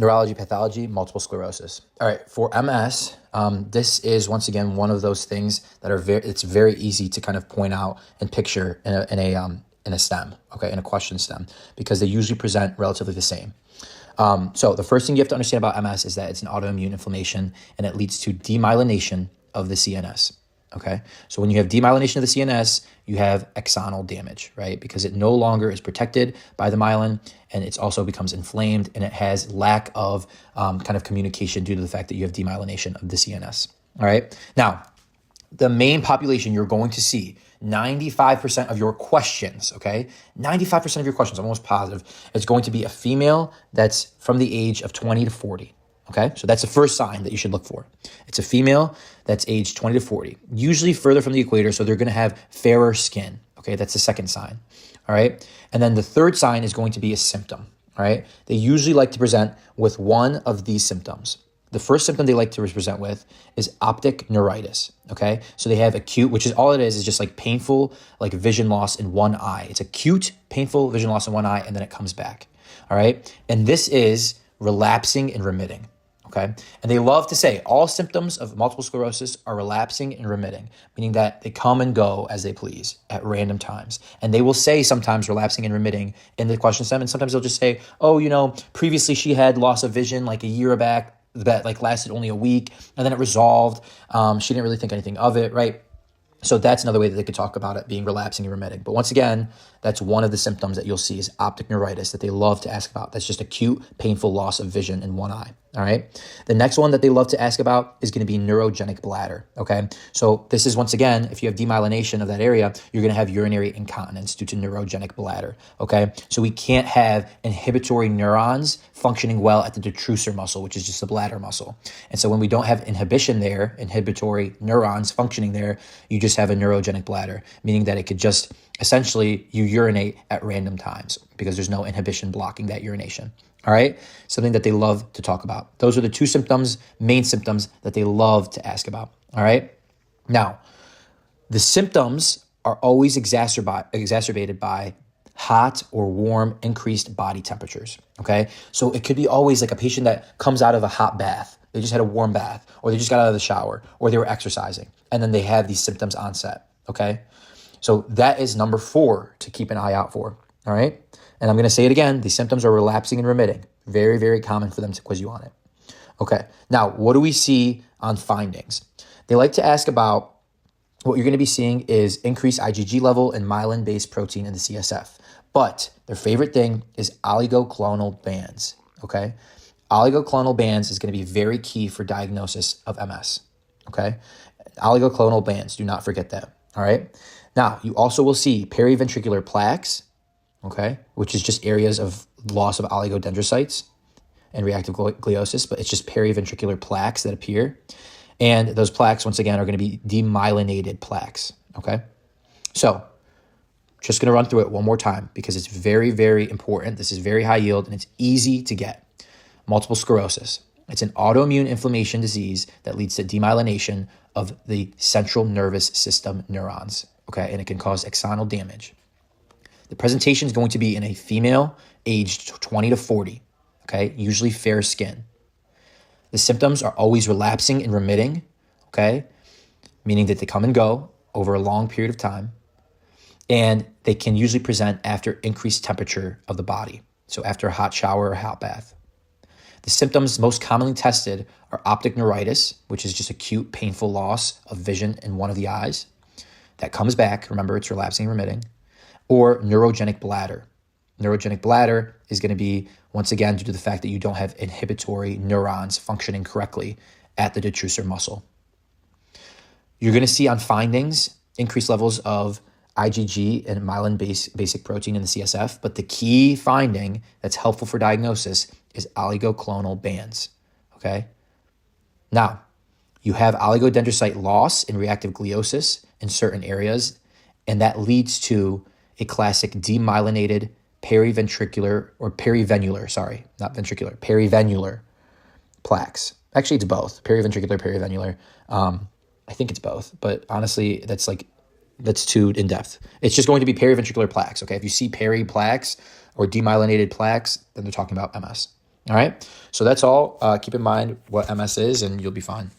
Neurology, pathology, multiple sclerosis. All right, for MS, this is once again one of those things that it's very easy to kind of point out and picture in a STEM, okay, in a question STEM, because they usually present relatively the same. So the first thing you have to understand about MS is that it's an autoimmune inflammation and it leads to demyelination of the CNS. Okay, so when you have demyelination of the CNS, you have axonal damage, right? Because it no longer is protected by the myelin, and it also becomes inflamed, and it has lack of kind of communication due to the fact that you have demyelination of the CNS. All right, now the main population you're going to see, 95% of your questions, okay? 95% of your questions, I'm almost positive, it's going to be a female that's from the age of 20 to 40. Okay, so that's the first sign that you should look for. It's a female that's aged 20 to 40, usually further from the equator, so they're going to have fairer skin. Okay, that's the second sign. All right, and then the third sign is going to be a symptom. All right, they usually like to present with one of these symptoms. The first symptom they like to present with is optic neuritis. Okay, so they have acute, which is all it is just like painful, like vision loss in one eye. It's acute, painful vision loss in one eye, and then it comes back. All right, and this is relapsing and remitting. Okay, and they love to say all symptoms of multiple sclerosis are relapsing and remitting, meaning that they come and go as they please at random times. And they will say sometimes relapsing and remitting in the question stem, and sometimes they'll just say, oh, previously she had loss of vision like a year back that like lasted only a week, and then it resolved. She didn't really think anything of it, right? So that's another way that they could talk about it being relapsing and remitting. But once again, that's one of the symptoms that you'll see is optic neuritis that they love to ask about. That's just acute, painful loss of vision in one eye. All right. The next one that they love to ask about is going to be neurogenic bladder. Okay. So this is once again, if you have demyelination of that area, you're going to have urinary incontinence due to neurogenic bladder. Okay. So we can't have inhibitory neurons functioning well at the detrusor muscle, which is just the bladder muscle. And so when we don't have inhibition there, inhibitory neurons functioning there, you just have a neurogenic bladder, meaning that it could just essentially you urinate at random times because there's no inhibition blocking that urination. All right, something that they love to talk about. Those are the two symptoms, main symptoms that they love to ask about. All right, now the symptoms are always exacerbated by hot or warm increased body temperatures. Okay, so it could be always like a patient that comes out of a hot bath. They just had a warm bath, or they just got out of the shower, or they were exercising, and then they have these symptoms onset. Okay, so that is number 4 to keep an eye out for. All right. And I'm going to say it again. These symptoms are relapsing and remitting. Very, very common for them to quiz you on it. Okay. Now, what do we see on findings? They like to ask about what you're going to be seeing is increased IgG level and myelin-based protein in the CSF. But their favorite thing is oligoclonal bands. Okay. Oligoclonal bands is going to be very key for diagnosis of MS. Okay. Oligoclonal bands. Do not forget that. All right. Now, you also will see periventricular plaques. Okay, which is just areas of loss of oligodendrocytes and reactive gliosis, but it's just periventricular plaques that appear. And those plaques, once again, are going to be demyelinated plaques. Okay, so just going to run through it one more time because it's very, very important. This is very high yield and it's easy to get. Multiple sclerosis. It's an autoimmune inflammation disease that leads to demyelination of the central nervous system neurons. Okay, and it can cause axonal damage. The presentation is going to be in a female aged 20 to 40, okay, usually fair skin. The symptoms are always relapsing and remitting, okay, meaning that they come and go over a long period of time, and they can usually present after increased temperature of the body, so after a hot shower or a hot bath. The symptoms most commonly tested are optic neuritis, which is just acute, painful loss of vision in one of the eyes. That comes back, remember, it's relapsing and remitting. Or neurogenic bladder. Neurogenic bladder is going to be, once again, due to the fact that you don't have inhibitory neurons functioning correctly at the detrusor muscle. You're going to see on findings increased levels of IgG and myelin-basic protein in the CSF, but the key finding that's helpful for diagnosis is oligoclonal bands, okay? Now, you have oligodendrocyte loss and reactive gliosis in certain areas, and that leads to a classic demyelinated periventricular plaques. Actually, it's both, periventricular. I think it's both, but honestly, that's too in depth. It's just going to be periventricular plaques, okay? If you see peri plaques or demyelinated plaques, then they're talking about MS, All right. So that's all. Keep in mind what MS is, and you'll be fine.